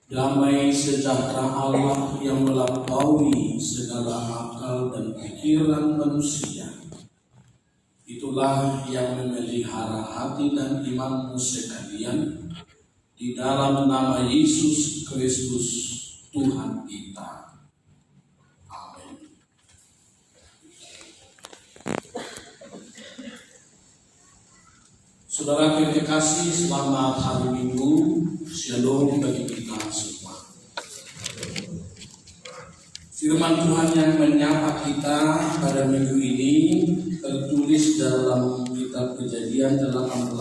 Damai sejahtera Allah yang melampaui segala akal dan pikiran manusia, itulah yang memelihara hati dan imanmu sekalian di dalam nama Yesus Kristus Tuhan kita. Amin. Saudara terkasih, selamat hari Minggu. Shalom bagi kita semua. Firman Tuhan yang menyapa kita pada minggu ini tertulis dalam kitab Kejadian 18,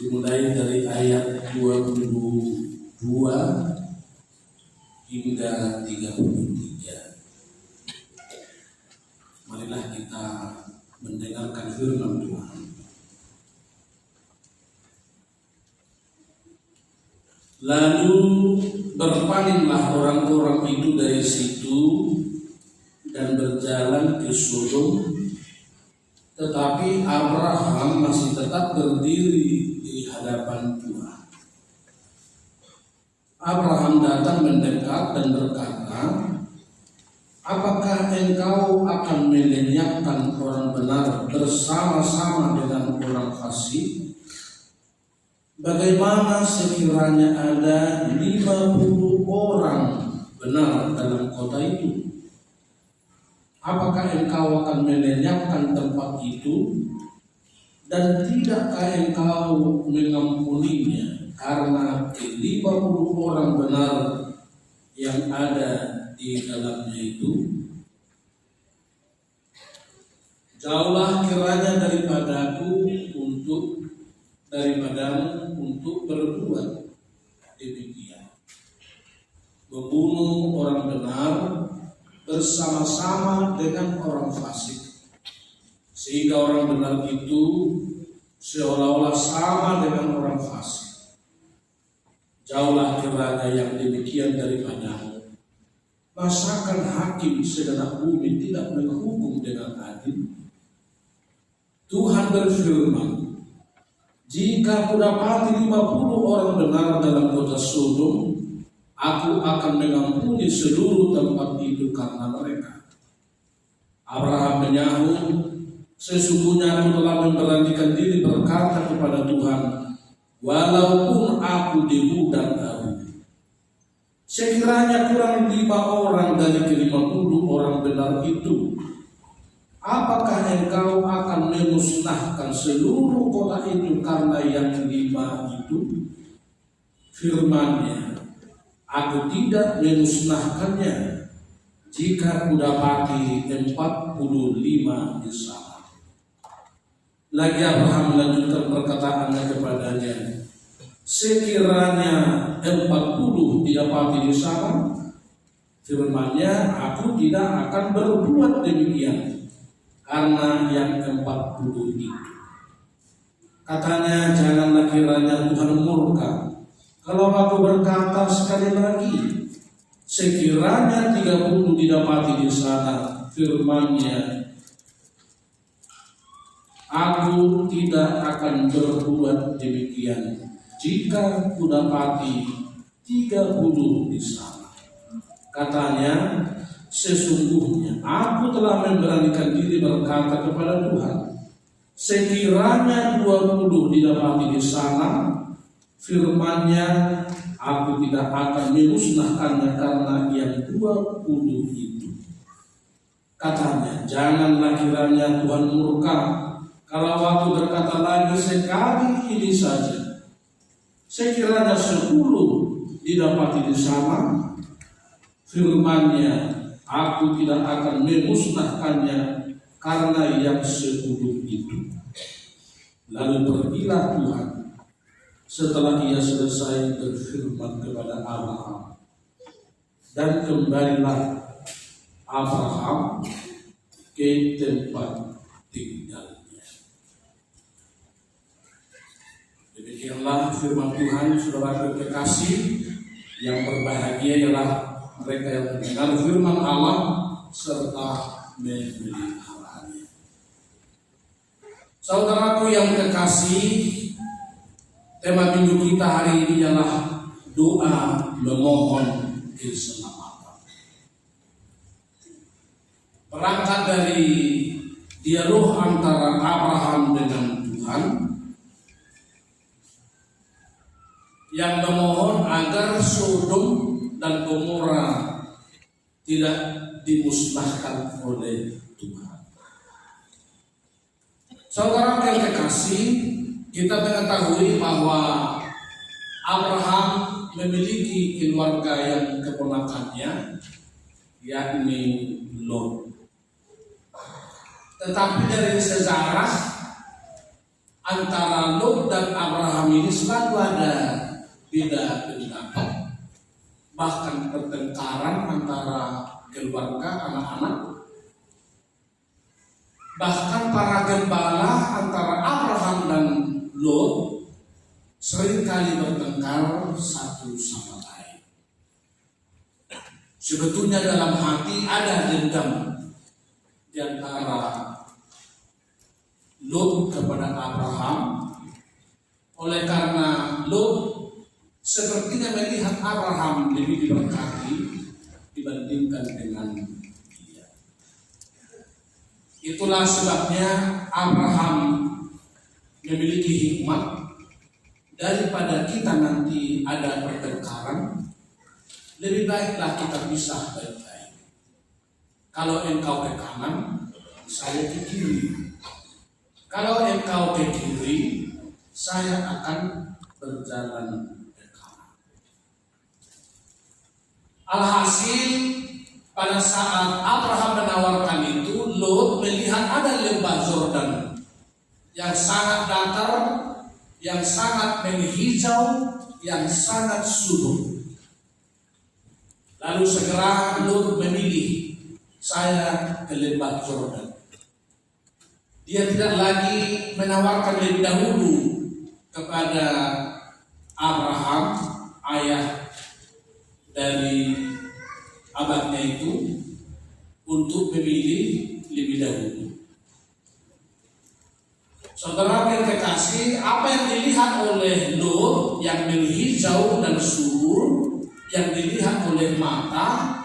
dimulai dari ayat 22 hingga 33. Marilah kita mendengarkan firman Tuhan. Lalu berpalinglah orang-orang itu dari situ dan berjalan ke Sodom, tetapi Abraham masih tetap berdiri di hadapan Tuhan. Abraham datang mendekat dan berkata, "Apakah engkau akan melenyapkan orang benar bersama-sama dengan orang fasik? Bagaimana sekiranya ada 50 orang benar dalam kota itu? Apakah engkau akan melenyapkan tempat itu? Dan tidakkah engkau mengampuninya karena 50 orang benar yang ada di dalamnya itu? Jauhlah kiranya daripadamu untuk berbuat demikian, membunuh orang benar bersama-sama dengan orang fasik, sehingga orang benar itu seolah-olah sama dengan orang fasik. Jauhlah kiranya yang demikian daripadamu. Masakan hakim segenap bumi tidak menghukum dengan adil? Tuhan berfirman, jika kudapati 50 orang benar dalam kota Sodom, aku akan mengampuni seluruh tempat itu karena mereka. Abraham menyahut, sesungguhnya aku telah memberanikan diri berkata kepada Tuhan, walaupun aku debu dan abu. Sekiranya kurang 5 orang dari ke-50 orang benar itu, apakah engkau akan memusnahkan seluruh kota itu karena yang 5 itu? Firman-Nya, aku tidak memusnahkannya jika kudapati 45 di sana. Lagi Abraham melanjutkan perkataannya kepadanya, sekiranya 40 didapati di sana, firman-Nya, aku tidak akan berbuat demikian karena yang 40 itu. Katanya, janganlah kiranya Tuhan murka kalau aku berkata sekali lagi, sekiranya 30 didapati di sana, firman-Nya, aku tidak akan berbuat demikian jika kudapati 30 di sana. Katanya, sesungguhnya aku telah memberanikan diri berkata kepada Tuhan, sekiranya 20 didapati di sana, firman-Nya, aku tidak akan memusnahkannya karena yang 20 itu. Katanya, janganlah kiranya Tuhan murka kalau aku berkata lagi sekali ini saja, sekiranya 10 didapati di sana, firman-Nya, aku tidak akan memusnahkannya karena yang 10 itu. Lalu pergilah Tuhan setelah ia selesai berfirman kepada Abraham, dan kembalilah Abraham ke tempat tinggalnya. Demikianlah firman Tuhan. Saudara terkasih, yang berbahagia ialah mereka yang mendengar firman Allah serta memeliharanya. Saudaraku yang terkasih, tema minggu kita hari ini ialah doa memohon keselamatan. Berangkat dari dialog antara Abraham dengan Tuhan yang memohon agar Sodom dan Gomora tidak dimusnahkan oleh Tuhan. Saudara yang kekasih, kita mengetahui bahwa Abraham memiliki keluarga yang keponakannya, yakni Lot. Tetapi dari sejarah antara Lot dan Abraham ini selalu ada beda pendapat, bahkan pertengkaran antara keluarga, anak-anak. Bahkan para gembala antara Abraham dan Lot seringkali bertengkar satu sama lain. Sebetulnya dalam hati ada dendam di antara Lot kepada Abraham. Oleh karena Lot sepertinya melihat Abraham lebih diberkati dibandingkan dengan dia. Itulah sebabnya Abraham memiliki hikmat. Daripada kita nanti ada pertengkaran, lebih baiklah kita pisah baik-baik. Kalau engkau ke kanan, saya ke kiri. Kalau engkau ke kiri, saya akan berjalan ke kanan. Alhasil, pada saat Abraham menawarkan itu, Lot melihat ada lembah Yordan yang sangat datar, yang sangat menghijau, yang sangat subur. Lalu segera Lot memilih, saya ke lembah Yordan. Dia tidak lagi menawarkan lebih dahulu kepada Abraham, ayah dari abadnya itu, untuk memilih lebih dahulu. Saudara yang kekasih, apa yang dilihat oleh Lot yang menghijau dan subur, yang dilihat oleh mata,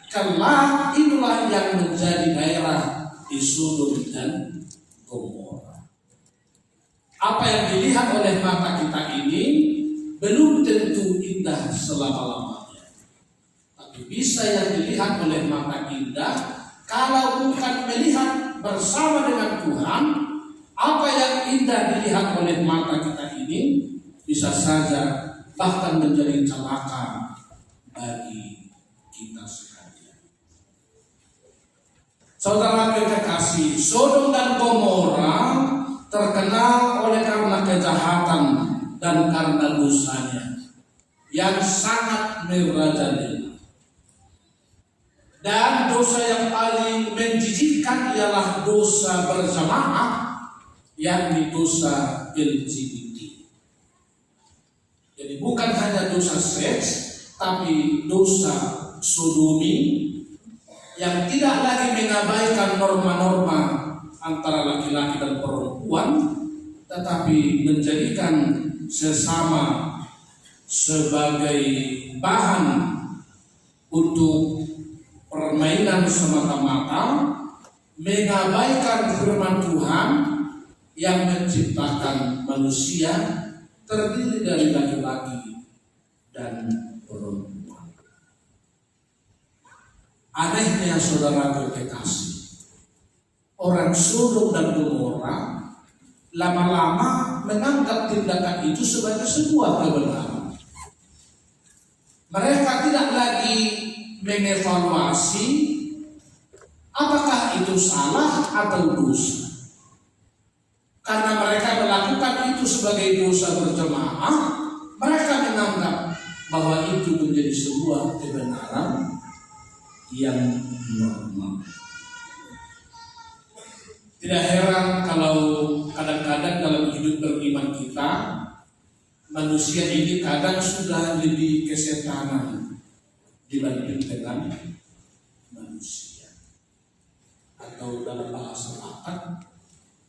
kelak itulah yang menjadi daerah di Sodom dan Gomora. Apa yang dilihat oleh mata kita ini belum tentu indah selama-lamanya, tapi bisa yang dilihat oleh mata indah kalau bukan melihat bersama dengan Tuhan. Apa yang indah dilihat oleh mata kita ini bisa saja bahkan menjadi celaka bagi kita sekalian. Saudara kekasih, Sodom dan Gomora terkenal oleh karena kejahatan dan karena dosanya yang sangat merajalela. Dan dosa yang paling menjijikkan ialah dosa berjamaah, yakni dosa LGBT. Jadi bukan hanya dosa seks, tapi dosa sodomi yang tidak lagi mengabaikan norma-norma antara laki-laki dan perempuan, tetapi menjadikan sesama sebagai bahan untuk permainan semata-mata, mengabaikan firman Tuhan yang menciptakan manusia terdiri dari laki-laki dan perempuan. Anehnya saudara kekasih, orang Sodom dan Gomora lama-lama menganggap tindakan itu sebagai sebuah kebenaran. Mereka tidak lagi mengevaluasi apakah itu salah atau dosa. Karena mereka melakukan itu sebagai dosa berjamaah, mereka menganggap bahwa itu menjadi sebuah kebenaran yang normal. Tidak heran kalau kadang-kadang dalam hidup beriman kita, manusia ini kadang sudah lebih kesetanan dibanding dengan manusia. Atau dalam bahasa Latin,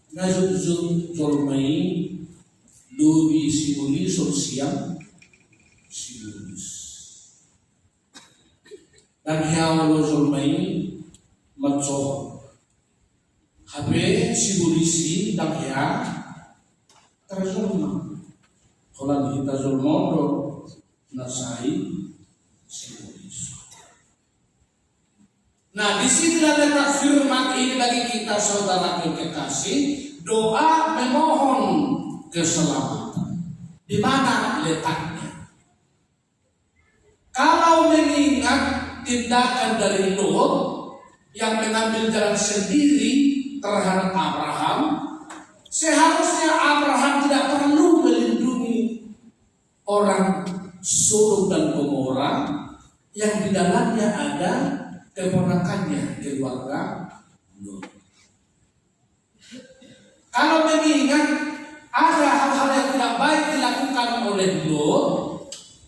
Nazum zolmai lubi simuli sosial si Yunus. Dan hiao lo zulmai matso habe si bulisi dan hia terzulma. Kalau kita zulmondo nasai si Yunus. Nah, di sini letak firman ini bagi kita saudara yang kekasih, doa memohon keselamatan. Di mana letaknya? Kalau mengingat tindakan dari Lot yang mengambil jalan sendiri terhadap Abraham, seharusnya Abraham tidak perlu melindungi orang Sodom dan Gomora yang di dalamnya ada keponakannya, keluarga Lot. Kalau mengingat ada hal-hal yang tidak baik dilakukan oleh Lot,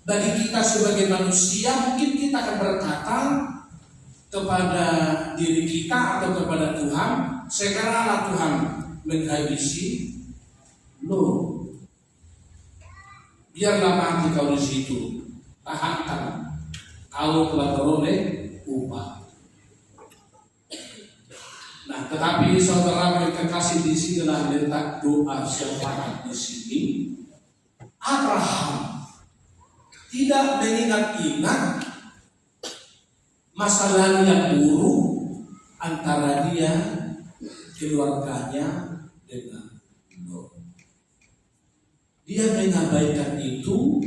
bagi kita sebagai manusia mungkin kita akan berkata kepada diri kita atau kepada Tuhan, segeralah Tuhan menghabisi Lot. Biarlah mati kau di situ, tahankan, kau telah beroleh upah. Nah, tetapi saudara yang kekasih, di sinilah letak doa syafaat di sini. Abraham tidak mengingat-ingat masa lalu yang buruk antara dia, keluarganya dengan Lot. Dia mengabaikan itu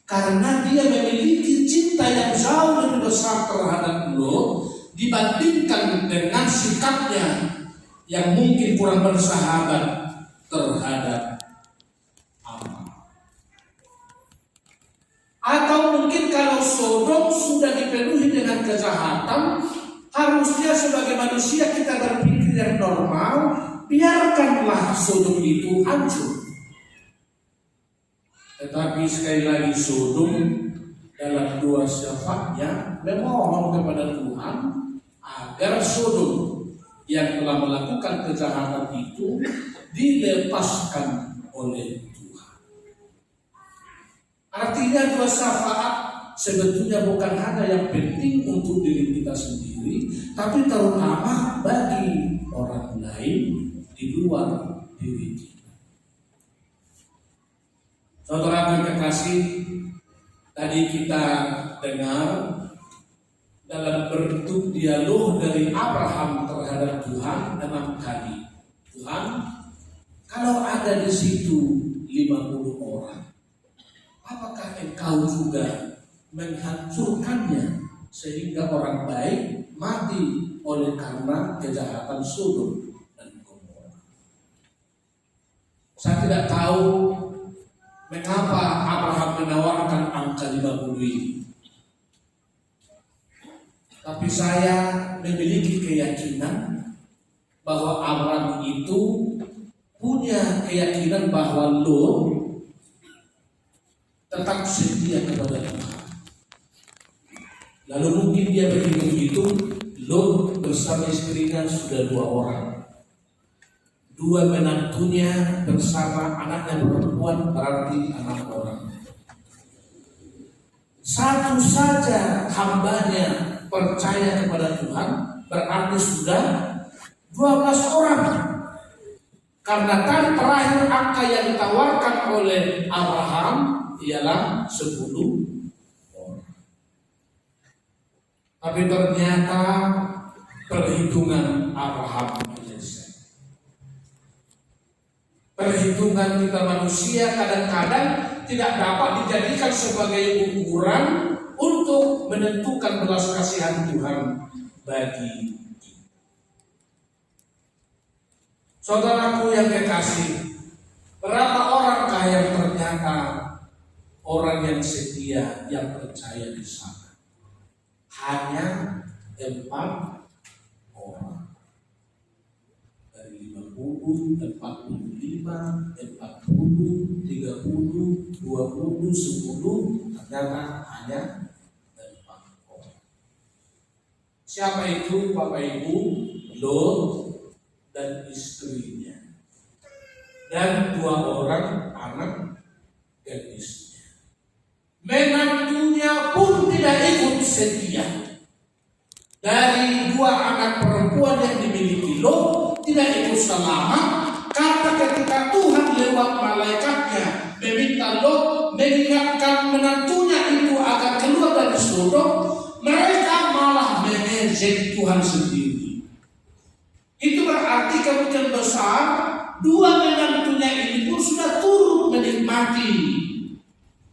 karena dia memiliki cinta yang jauh lebih besar terhadap Lot dibandingkan dengan sikapnya yang mungkin kurang bersahabat terhadap Abraham. Atau mungkin kalau Sodom sudah dipenuhi dengan kejahatan, harusnya sebagai manusia kita berpikir yang normal, biarkanlah Sodom itu hancur. Tetapi sekali lagi Sodom dalam doa syafaatnya memohon kepada Tuhan agar Sodom yang telah melakukan kejahatan itu dilepaskan oleh Tuhan. Artinya doa syafaat sebetulnya bukan hanya yang penting untuk diri kita sendiri, tapi terutama bagi orang lain di luar diri kita. Saudara yang kekasih, tadi kita dengar dalam bentuk dialog dari Abraham terhadap Tuhan 6 kali. Tuhan, kalau ada di situ 50 orang, apakah engkau juga menghancurkannya sehingga orang baik mati oleh karena kejahatan Sodom dan Gomora? Saya tidak tahu mengapa Abraham menawarkan angka 50 ini. Tapi saya memiliki keyakinan bahwa Abraham itu punya keyakinan bahwa Lot tetap setia kepada Tuhan. Lalu mungkin dia berhitung-hitung, Lot bersama istrinya sudah 2 orang. 2 menantunya bersama anaknya perempuan berarti 6 orang. 1 saja hambanya percaya kepada Tuhan berarti sudah 12 orang. Karena tadi terakhir angka yang ditawarkan oleh Abraham ialah 10 orang. Tapi ternyata perhitungan Abraham menyelesaikan. Perhitungan kita manusia kadang-kadang tidak dapat dijadikan sebagai ukuran untuk menentukan belas kasihan Tuhan bagi kita. Saudaraku yang kekasih, berapa orangkah yang ternyata orang yang setia, yang percaya di sana? Hanya 4 orang. Dari 50, 45, 40, 30, 20, 10, ternyata hanya 4 orang. Siapa itu Bapak Ibu? Lot dan istrinya. Dan 2 orang anak gadisnya. setia. Dari 2 anak perempuan yang dimiliki Lot tidak ikut selamat karena ketika Tuhan lewat malaikatnya meminta Lot mengingatkan menantunya itu agar keluar dari Sodom, mereka malah mengejek Tuhan sendiri. Itu berarti kemungkinan besar 2 menantunya ini pun sudah turut menikmati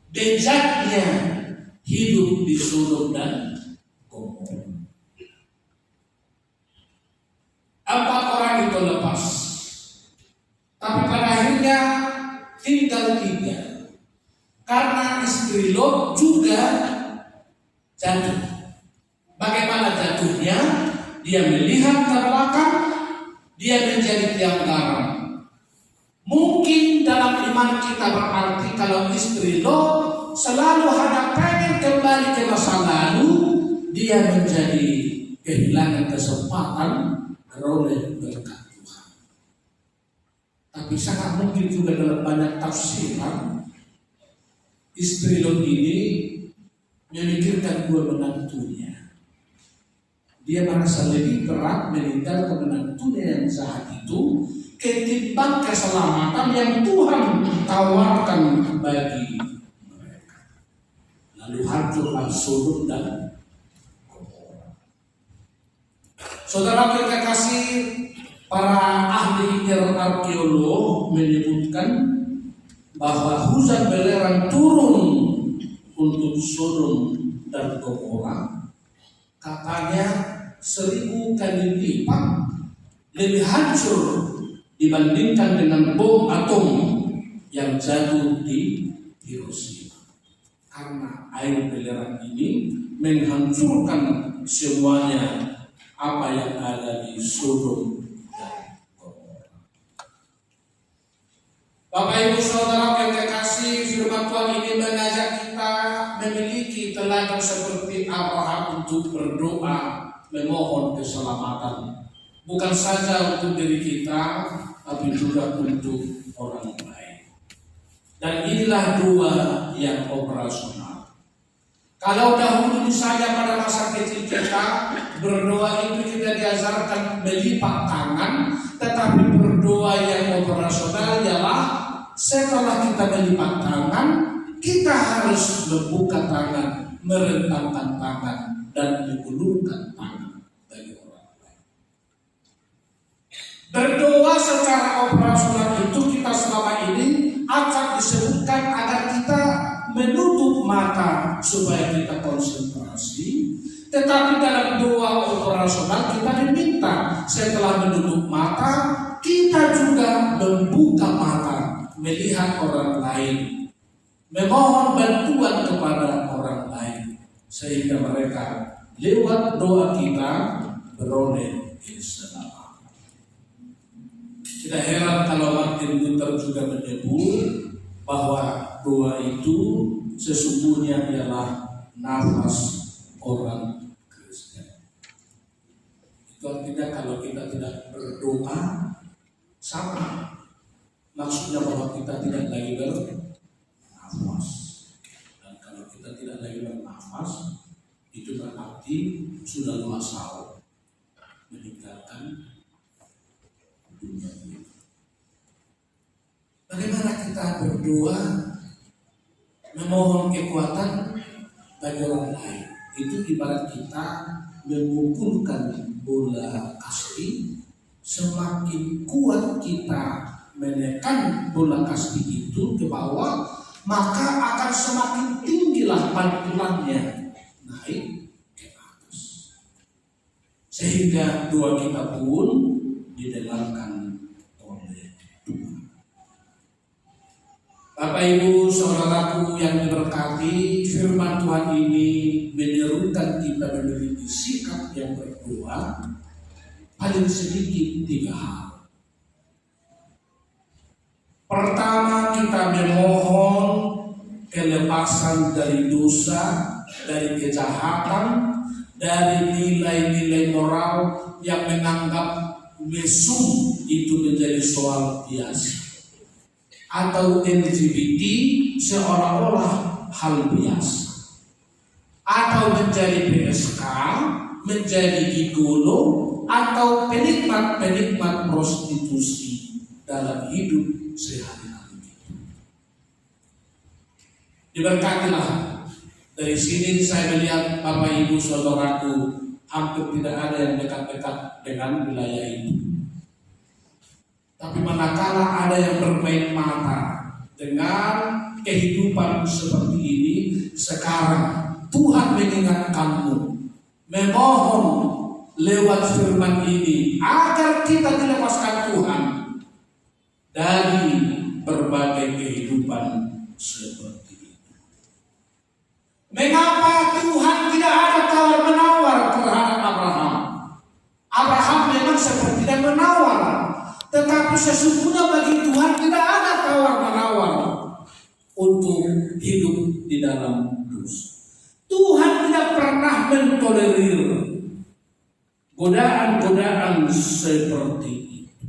bejaknya hidup di Sodom dan Gomora. 4 orang itu lepas, tapi pada akhirnya tinggal 3 karena istri Lot juga jatuh. Bagaimana jatuhnya? Dia melihat ke belakang, dia menjadi tiang garam. Mungkin dalam iman kita berarti kalau istri Lot selalu hanya pengen kembali ke masa lalu, dia menjadi kehilangan kesempatan beroleh berkat Tuhan. Tapi sangat mungkin juga dalam banyak tafsiran istri Lot ini memikirkan 2 menantunya. Dia merasa lebih berat meninggalkan menantunya yang jahat itu ketimbang keselamatan yang Tuhan tawarkan bagi mereka. Lalu hancurlah Sodom dan Gomora. Saudara kekasih, para ahli arkeolog menyebutkan bahwa hujan belerang turun untuk Sodom dan Gomora, katanya 1000 kali lipat lebih hancur dibandingkan dengan bom atom yang jatuh di Hiroshima. Karena air belerang ini menghancurkan semuanya apa yang ada di Sodom dan Gomora. Bapak Ibu Saudara yang kekasih, firman Tuhan ini mengajak kita memiliki teladan seperti Abraham untuk berdoa memohon keselamatan, bukan saja untuk diri kita, tapi juga untuk orang lain. Dan inilah 2 yang operasional. Kalau dahulu misalnya pada masa kecil kita berdoa itu kita diajarkan melipat tangan, tetapi berdoa yang operasional ialah setelah kita melipat tangan, kita harus membuka tangan, merentangkan tangan, dan mengulurkan tangan bagi orang lain. Berdoa secara operasional itu kita selama ini akan disebutkan agar kita menutup mata supaya kita konsentrasi. Tetapi dalam doa operasional kita diminta setelah menutup mata, kita juga membuka mata, melihat orang lain, memohon bantuan kepada orang lain, sehingga mereka lewat doa kita beroleh keselamatan. Tidak heran kalau Martin Luther juga menyebut bahwa doa itu sesungguhnya ialah nafas orang Kristen. Itu artinya kalau kita tidak berdoa, sama maksudnya bahwa kita tidak lagi bernafas. Dan kalau kita tidak lagi bernafas, itu berarti sudah luasau meninggalkan dunia ini. Bagaimana kita berdoa memohon kekuatan bagi orang lain? Itu ibarat kita mengumpulkan bola kasti. Semakin kuat kita menekan bola kasti itu ke bawah, maka akan semakin tinggilah pantulannya naik ke atas, sehingga doa kita pun didengarkan oleh Tuhan. Bapak Ibu saudaraku yang diberkati, firman Tuhan ini menyerukan kita memiliki sikap yang berdoa paling sedikit 3 hal. Pertama, kita memohon kelepasan dari dosa, dari kejahatan, dari nilai-nilai moral yang menganggap mesum itu menjadi soal biasa, atau LGBT seolah-olah hal biasa, atau menjadi PSK, menjadi gigolo, atau penikmat prostitusi dalam hidup sehari-hari. Diberkatilah. Dari sini saya melihat Bapak Ibu Saudaraku, hampir tidak ada yang dekat-dekat dengan wilayah itu. Tapi manakala ada yang bermain mata dengan kehidupan seperti ini, sekarang Tuhan mengingatkanmu, memohon lewat firman ini agar kita dilepaskan Tuhan dari berbagai kehidupan seperti itu. Mengapa Tuhan tidak ada tawar-menawar terhadap Abraham? Abraham memang seperti dan menawar, tetapi sesungguhnya bagi Tuhan tidak ada tawar-menawar untuk hidup di dalam dosa. Tuhan tidak pernah mentolerir godaan-godaan seperti itu.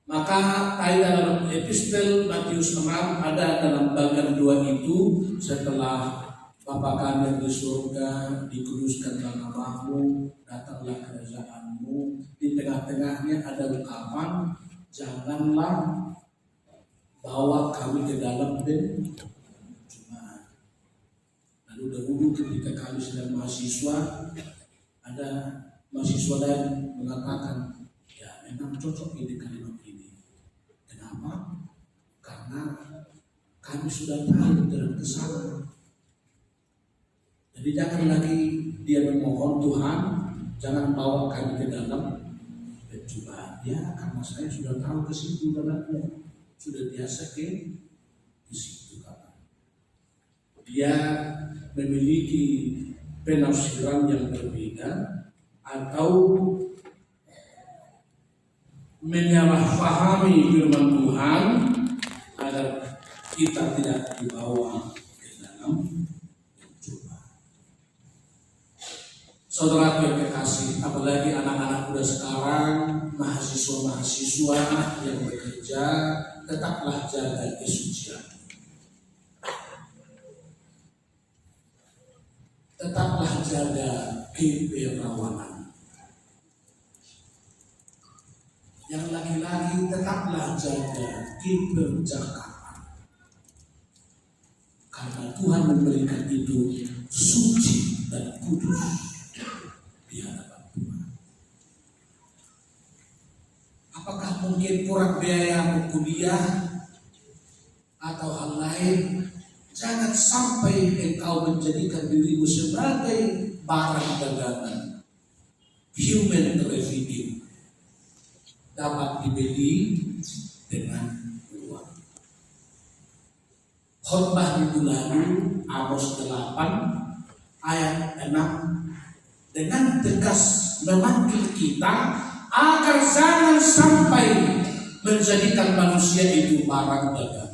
Maka dalam epistel Matius 6 ada dalam bagian 2 itu, setelah Bapa kami yang di surga, dikuduskanlah namamu, datanglah kerajaanmu. Di tengah-tengahnya ada ungkapan, janganlah bawa kami ke dalam pencobaan. Lalu dahulu ketika kami sedang mahasiswa, ada mahasiswa lain mengatakan, ya memang cocok ini kalimat ini. Kenapa? Karena kami sudah tahu dalam kesalahan. Jadi jangan lagi dia memohon Tuhan, jangan bawa kami ke dalam pencobaan. Ya, karena saya sudah tahu kesimpulannya, sudah biasa ke situ. Dia memiliki penafsiran yang berbeda atau menyalahpahami firman Tuhan agar kita tidak dibawa ke dalam pencobaan. Saudara yang terkasih, apalagi anak-anak muda sekarang, mahasiswa-mahasiswa yang bekerja, tetaplah jaga kesucian. Tetaplah jaga keperawanan. Yang laki-laki tetaplah jaga keperjakaan. Karena Tuhan memberikan itu suci dan kudus di hadapan Tuhan. Apakah mungkin kurang biaya kuliah atau hal lain? Jangan sampai engkau menjadikan dirimu sebagai barang dagangan. Human trafficking dapat dibeli dengan uang. Khotbah minggu lalu Amos 8 ayat 6 dengan tegas memanggil kita agar jangan sampai menjadikan manusia itu barang dagangan.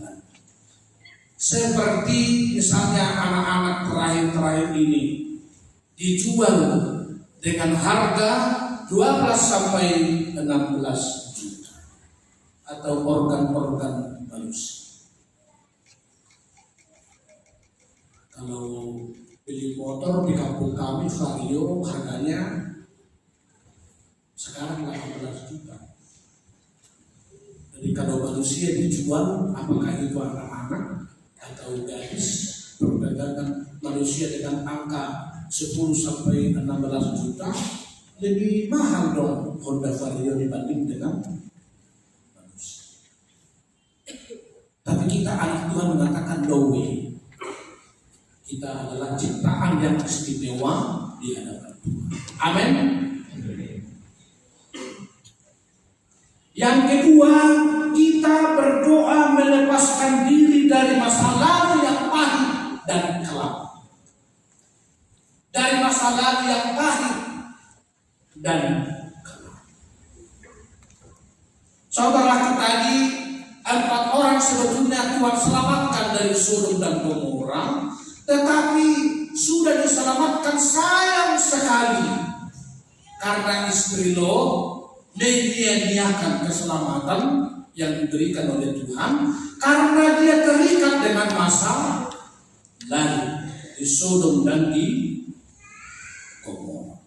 Seperti misalnya anak-anak terakhir ini dijual dengan harga 12 sampai 16 juta atau organ-organ manusia. Kalau beli motor di kampung kami Vario harganya sekarang 18 juta. Jadi kalau manusia dijual, apakah itu anak-anak atau gadis, perdagangan manusia dengan angka 10 sampai 16 juta, lebih mahal dong Honda Vario dibanding dengan manusia. Tapi kita anak Tuhan mengatakan no way. Kita adalah ciptaan yang istimewa di hadapan Tuhan. Amin. Yang kedua, kita berdoa melepaskan diri dari masa lalu yang pahit dan kelam. Dari masa lalu yang pahit dan kelam. Saudaraku, tadi 4 orang sebetulnya Tuhan selamatkan dari Sodom dan Gomora, tetapi sudah diselamatkan sayang sekali karena istri Lot menyia-nyiakan keselamatan yang diberikan oleh Tuhan karena dia terikat dengan masa lalu. Sodom dan di Gomora.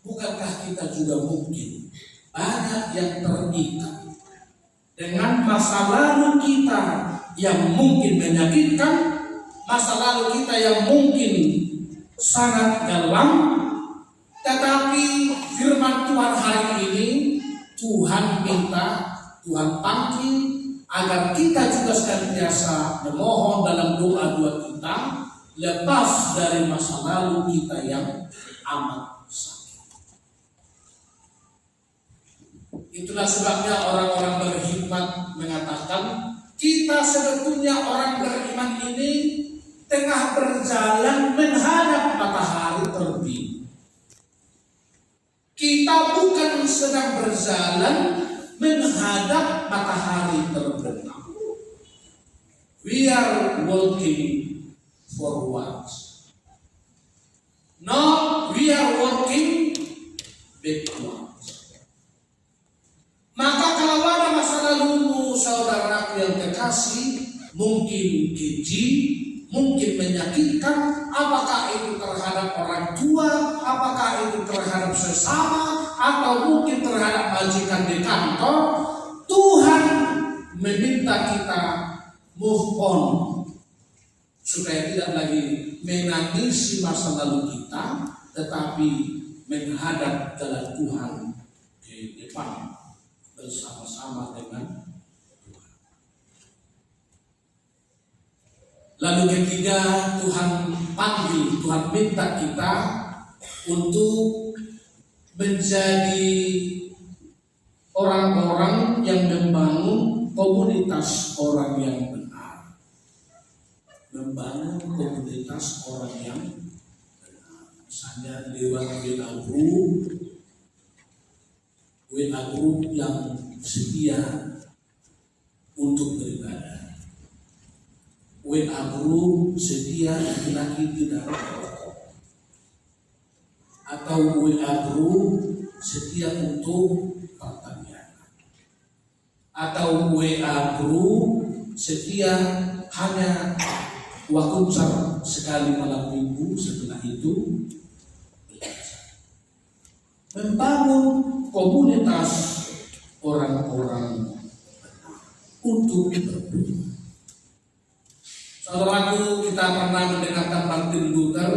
Bukankah kita juga mungkin banyak yang terikat dengan masa lalu kita yang mungkin menyakitkan, masa lalu kita yang mungkin sangat dalam, tetapi firman Tuhan hari ini Tuhan minta, Tuhan panggil agar kita juga senantiasa memohon dalam doa-doa kita lepas dari masa lalu kita yang amat sakit. Itulah sebabnya orang-orang berhikmat mengatakan kita sebetulnya orang beriman ini tengah berjalan menghadap matahari terbit. Kita bukan sedang berjalan menghadap matahari terbenam. We are walking forward. No, we are walking backward. Maka kalau ada masa lalumu, saudaraku yang kekasih, mungkin keji, mungkin menyakitkan, apakah itu terhadap orang tua, apakah itu terhadap sesama, atau mungkin terhadap majikan di kantor, Tuhan meminta kita move on supaya tidak lagi menangisi masa lalu kita, tetapi menghadap jalan Tuhan ke depan bersama-sama dengan Tuhan. Lalu ketiga, Tuhan panggil, Tuhan minta kita untuk menjadi orang-orang yang membangun komunitas orang yang benar. Membangun komunitas orang yang benar. Misalnya lewat WA group yang setia untuk beribadah. WA group setia laki-laki tidak merokok. Atau WA group setia untuk pertanian. Atau WA group setia hanya waktu sekali malam minggu, setelah itu membangun komunitas orang-orang untuk berdoa. Saudaraku, kita pernah mendengarkan Martin Luther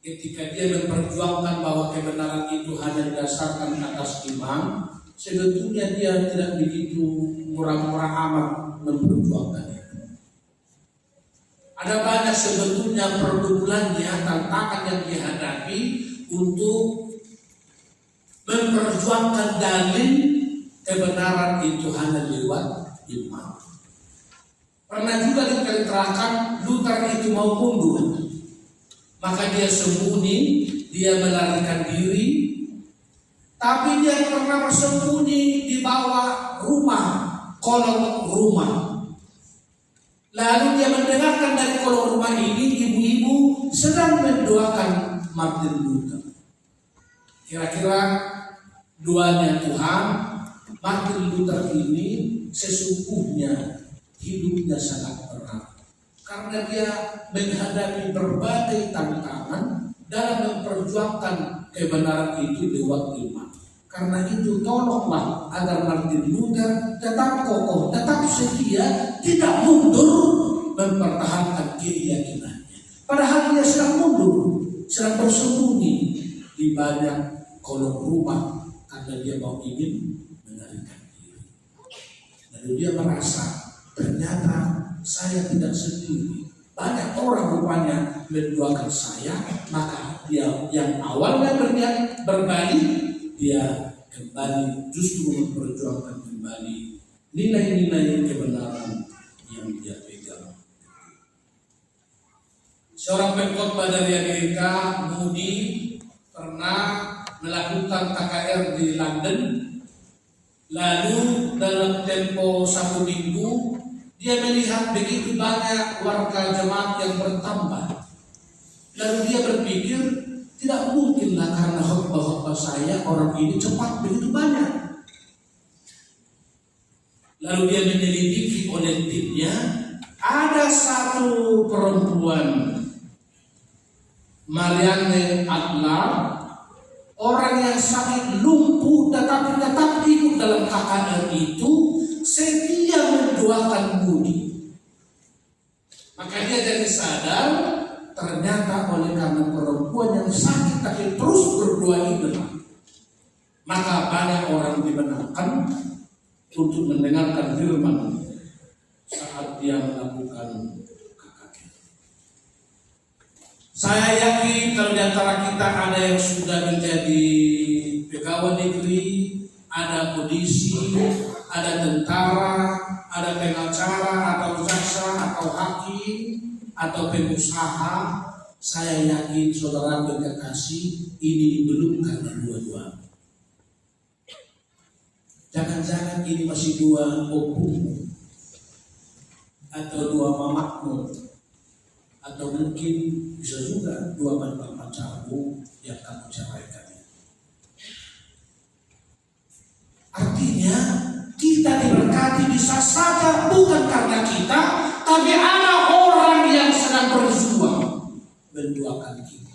ketika dia memperjuangkan bahwa kebenaran itu hanya didasarkan atas iman. Sebetulnya dia tidak begitu murah-murah amat memperjuangkan itu. Ada banyak sebetulnya pergumulannya, tantangan yang dihadapi untuk memperjuangkan dalil kebenaran itu hanya lewat iman. Pernah juga diterangkan Luther itu mau mundur, maka dia sembunyi, dia melarikan diri, tapi dia pernah bersembunyi di bawah rumah, kolong rumah. Lalu dia mendengarkan dari kolong rumah ini ibu-ibu sedang mendoakan Martin Luther. Kira-kira doanya Tuhan, Martin Luther ini sesungguhnya hidupnya sangat berat karena dia menghadapi berbagai tantangan dalam memperjuangkan kebenaran itu lewat iman. Karena itu tolonglah agar Martin Luther tetap kokoh, tetap setia, tidak mundur mempertahankan keyakinannya. Padahal dia sedang mundur, sedang bersembunyi di banyak kolong rumah karena dia mau ingin melarikan diri. Lalu dia merasa ternyata saya tidak sendiri. Banyak orang rupanya mendoakan saya, maka dia yang awalnya berniat berbalik, dia kembali justru memperjuangkan kembali nilai-nilai kebenaran yang dia pegang. Seorang pengkhotbah dari Amerika, Moody, pernah melakukan KKR di London. Lalu dalam tempo 1 minggu dia melihat begitu banyak warga jemaat yang bertambah. Lalu dia berpikir, tidak mungkinlah karena khotbah-khotbah saya orang ini cepat begitu banyak. Lalu dia menyelidiki oleh timnya, Ada satu perempuan, Marianne Adler, orang yang sangat lumpuh tetapi tetap ikut dalam KKR itu, setia mendoakan Budi. Maka dia jadi sadar, ternyata oleh karena perempuan yang sakit tapi terus berdoa itu, maka banyak orang dibenarkan untuk mendengarkan firman saat dia melakukan KKR. Saya yakin kalau di antara kita ada yang sudah menjadi pegawai negeri, ada polisi, ada tentara, ada pengacara atau jaksa atau hakim atau pengusaha, saya yakin saudara berkasih ini belum karena dua-dua. Jangan-jangan ini masih dua opungmu atau dua mamakmu, atau mungkin bisa juga dua mantan pacarmu yang kamu ceraikan. Artinya kita diberkati bisa saja bukan karena kita, tapi ada orang yang sedang berjuang mendoakan kita.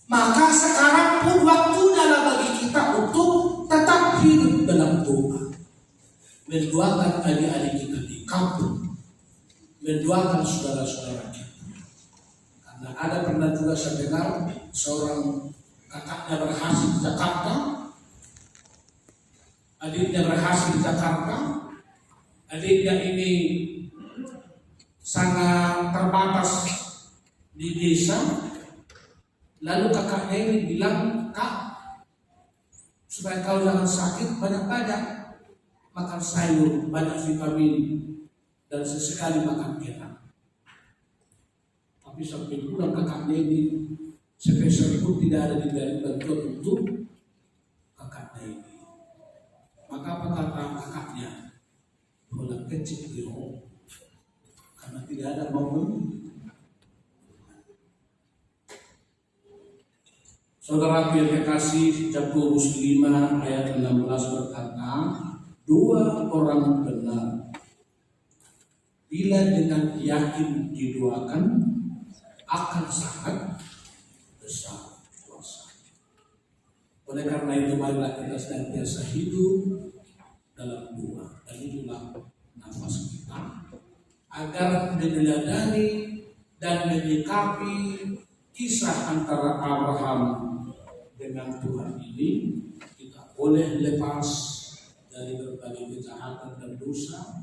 Maka sekarang pun waktunya lah bagi kita untuk tetap hidup dalam doa, mendoakan adik-adik kita di kampung, mendoakan saudara-saudara kita. Karena ada pernah juga saya dengar seorang kakaknya berhasil di Jakarta, adiknya berhasil di Jakarta, adiknya ini sangat terbatas di desa. Lalu kakaknya ini bilang, "Kak, supaya kau jangan sakit, banyak-banyak makan sayur, banyak vitamin, dan sesekali makan enak." Tapi sampai pulang kakaknya ini spesial pun tidak ada diberi bantuan untuk kakaknya ini. Maka apa kata kakaknya? Bola kecil di rumah, karena tidak ada momen. Saudara yang kekasih, Yakobus 5 ayat 16 berkata, dua orang benar bila dengan yakin didoakan akan sangat besar kuasa. Oleh karena itu marilah kita senantiasa hidup dalam doa, dan itulah nafas kita, agar meneladani dan menyikapi kisah antara Abraham dengan Tuhan ini, kita boleh lepas dari berbagai kejahatan dan dosa,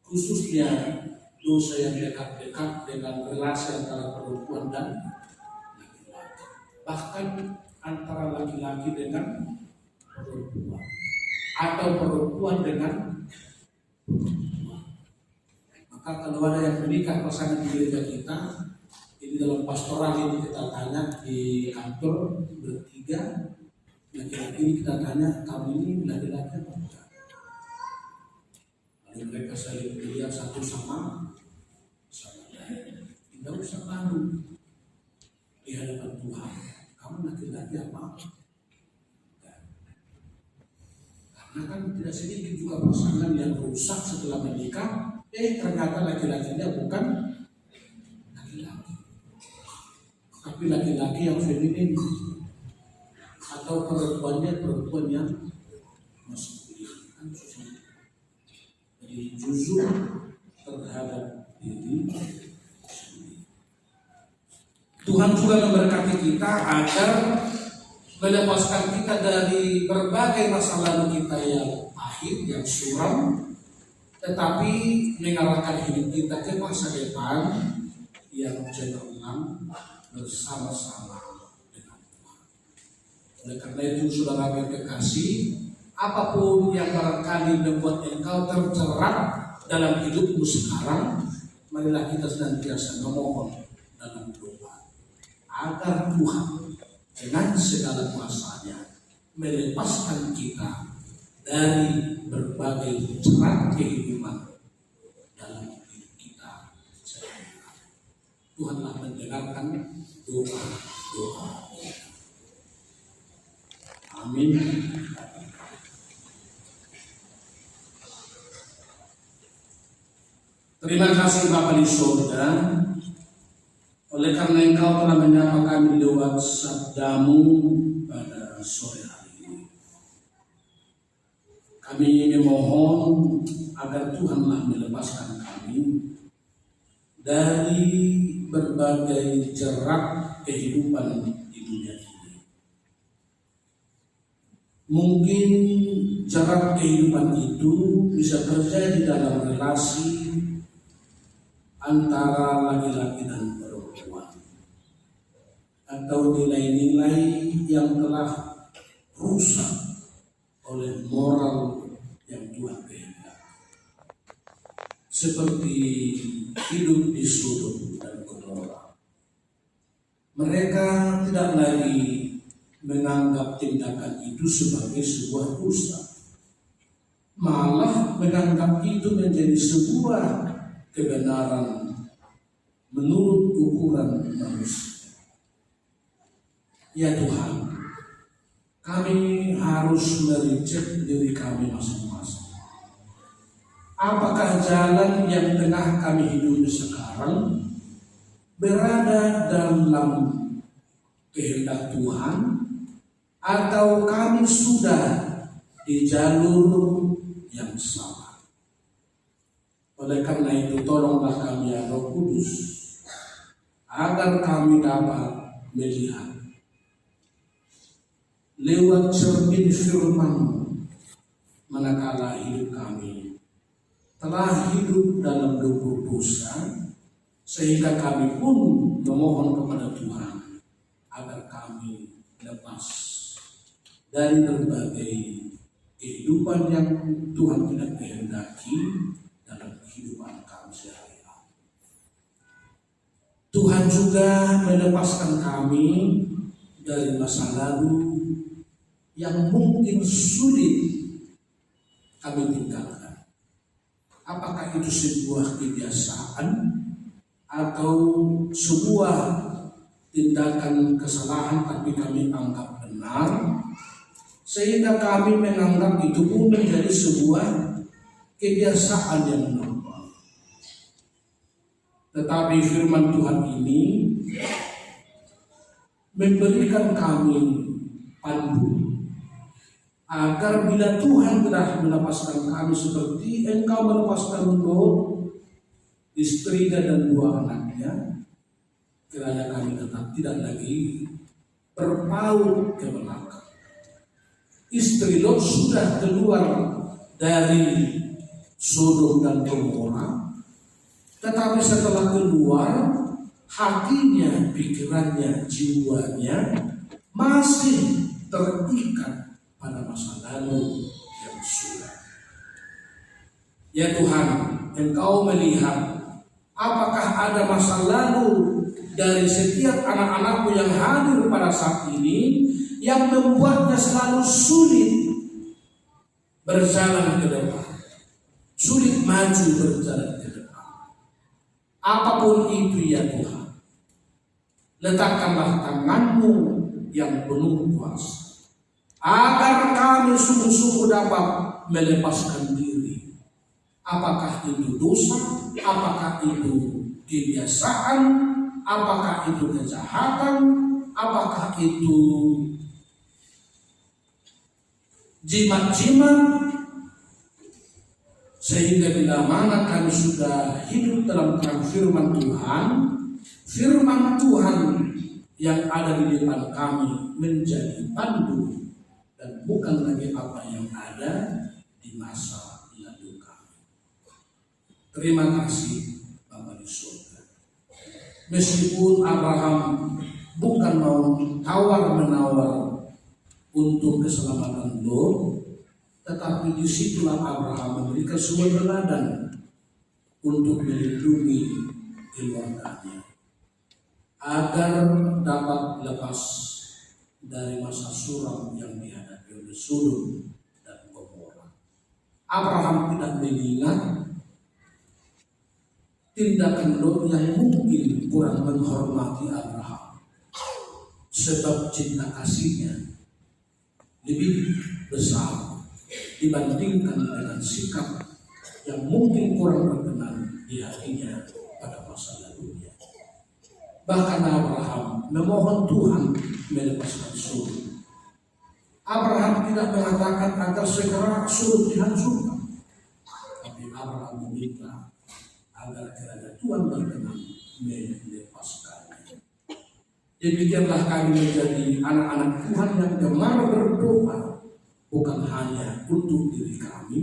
khususnya dosa yang dekat-dekat dengan relasi antara perempuan dan laki-laki, bahkan antara laki-laki dengan perempuan atau perempuan dengan perempuan. Maka kalau ada yang menikah pasangan di gereja kita, ini dalam pastoral ini kita tanya di kantor bertiga, laki-laki ini kita tanya, kamu ini laki-laki apa enggak? Lalu mereka saling melihat satu sama lain. Tidak usah malu di hadapan Tuhan, kamu laki-laki apa? Enggak. Karena kan tidak sedikit juga pasangan yang rusak setelah menikah, ternyata laki-lakinya bukan laki-laki, tapi laki-laki yang feminin, atau perempuannya perempuan yang maskulin. Kan susah. Jadi jujur terhadap diri sendiri. Tuhan juga memberkati kita agar melepaskan kita dari berbagai masa lalu kita yang pahit, yang suram, tetapi mengarahkan hidup kita ke masa depan yang cemerlang bersama-sama dengan Tuhan. Oleh karena itu saudara yang kekasih, apapun yang barangkali membuat engkau terjerat dalam hidupmu sekarang, marilah kita senantiasa memohon dalam doa agar Tuhan dengan segala kuasanya melepaskan kita dari berbagai jerat kehidupan dalam hidup kita sehari-hari. Tuhanlah mendengarkan doa-doa kita. Amin. Terima kasih Bapa di surga, oleh karena Engkau telah menyapa kami lewat sabdamu pada sore hari ini. Kami memohon agar Tuhanlah melepaskan kami dari berbagai jerat kehidupan di dunia ini. Mungkin jerat kehidupan itu bisa terjadi dalam relasi antara laki-laki dan perempuan, atau nilai-nilai yang telah rusak oleh moral yang Tuhan kehendaki, seperti hidup di Sodom dan Gomora. Mereka tidak lagi menganggap tindakan itu sebagai sebuah dosa, malah menganggap itu menjadi sebuah kebenaran menurut ukuran manusia. Ya Tuhan, kami harus mericek diri kami masing-masing. Apakah jalan yang tengah kami hidupi sekarang berada dalam kehendak Tuhan, atau kami sudah di jalur yang salah? Oleh karena itu, tolonglah kami ya Roh Kudus, agar kami dapat melihat lewat cermin firman-Mu, manakala hidup kami telah hidup dalam lumpur dosa, sehingga kami pun memohon kepada Tuhan agar kami lepas dari berbagai kehidupan yang Tuhan tidak kehendaki dalam kehidupan kami sehari-hari. Tuhan juga melepaskan kami dari masa lalu yang mungkin sulit kami tinggalkan. Apakah itu sebuah kebiasaan atau sebuah tindakan kesalahan tapi kami anggap benar, sehingga kami menganggap itu pun menjadi sebuah kebiasaan yang normal. Tetapi firman Tuhan ini memberikan kami pandu, agar bila Tuhan telah melepaskan kami seperti Engkau melepaskan Lot, istrinya dan dua anaknya, kiranya kami tetap tidak lagi berpaut ke belakang. Istri Lot sudah keluar dari Sodom dan Gomora, tetapi setelah keluar, hatinya, pikirannya, jiwanya masih terikat pada masa lalu yang suram. Ya Tuhan, Engkau melihat apakah ada masa lalu dari setiap anak-anakmu yang hadir pada saat ini yang membuatnya selalu sulit berjalan ke depan, sulit maju berjalan ke depan. Apapun itu ya Tuhan, letakkanlah tangan-Mu yang penuh kuasa, agar kami sungguh-sungguh dapat melepaskan diri. Apakah itu dosa, apakah itu kebiasaan, apakah itu kejahatan, apakah itu jimat-jimat, sehingga bila mana kami sudah hidup dalam terang firman Tuhan yang ada di depan kami menjadi pandu dan bukan lagi apa yang ada di masa lalu kami. Terima kasih Bapa di surga. Meskipun Abraham bukan mau tawar-menawar untuk keselamatan Lot, tetapi disitulah Abraham memberikan sebuah teladan untuk melindungi keluarganya, agar dapat lepas dari masa suram yang dihadapi oleh Sodom dan Gomora. Abraham tidak mengingat tindakan Lot yang mungkin kurang menghormati Abraham, sebab cinta kasihnya lebih besar dibandingkan dengan sikap yang mungkin kurang berkenan di hadapan Bahkan Abraham memohon Tuhan melepaskan surut. Abraham tidak mengatakan agar segera surut dihancurkan, tapi Abraham meminta agar kiranya Tuhan berkenan melepaskannya. Demikianlah kami menjadi anak-anak Tuhan yang gemar berdoa, bukan hanya untuk diri kami,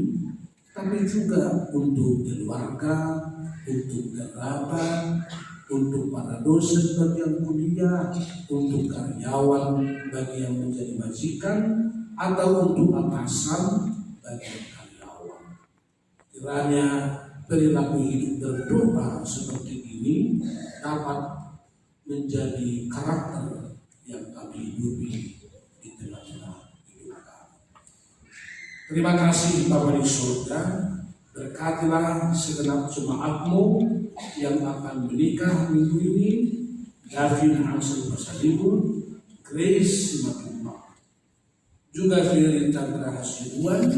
tapi juga untuk keluarga, untuk kerabat, untuk para dosen bagi yang kuliah, untuk karyawan bagi yang menjadi majikan, atau untuk atasan bagi yang karyawan. Kiranya perilaku hidup berdoa seperti ini dapat menjadi karakter yang kami hidupi di tengah-tengah hidup kami. Terima kasih Bapa di surga, berkatilah segenap jemaatmu yang akan menikah minggu ini, Gavin Hansel Pasalibu, Grace Simatuma, juga Firly Chandra Hasibuan,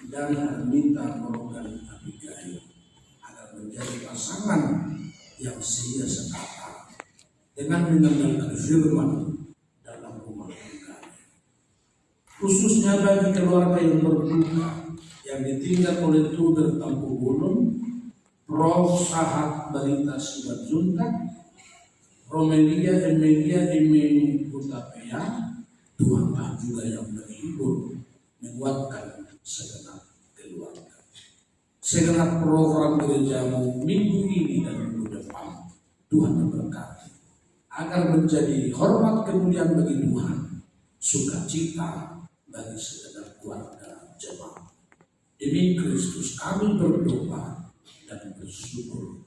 dan Arminta Morgan Abigail, agar menjadi pasangan yang setia sekata dengan mendengarkan firman dalam rumah tangga. Khususnya bagi keluarga yang berduka yang ditinggal oleh Tuder Tampu Gunung, Prof. Sahat Balita Sibat-Juntak, Romelia Emilia Eme Utapea. Tuhanlah juga yang menghibur, menguatkan segenap keluarga. Segenap program gerejamu minggu ini dan minggu depan, Tuhan memberkati, agar menjadi hormat kemuliaan bagi Tuhan, sukacita bagi segenap keluarga jemaat. Demi Kristus kami berdoa dan bersyukur.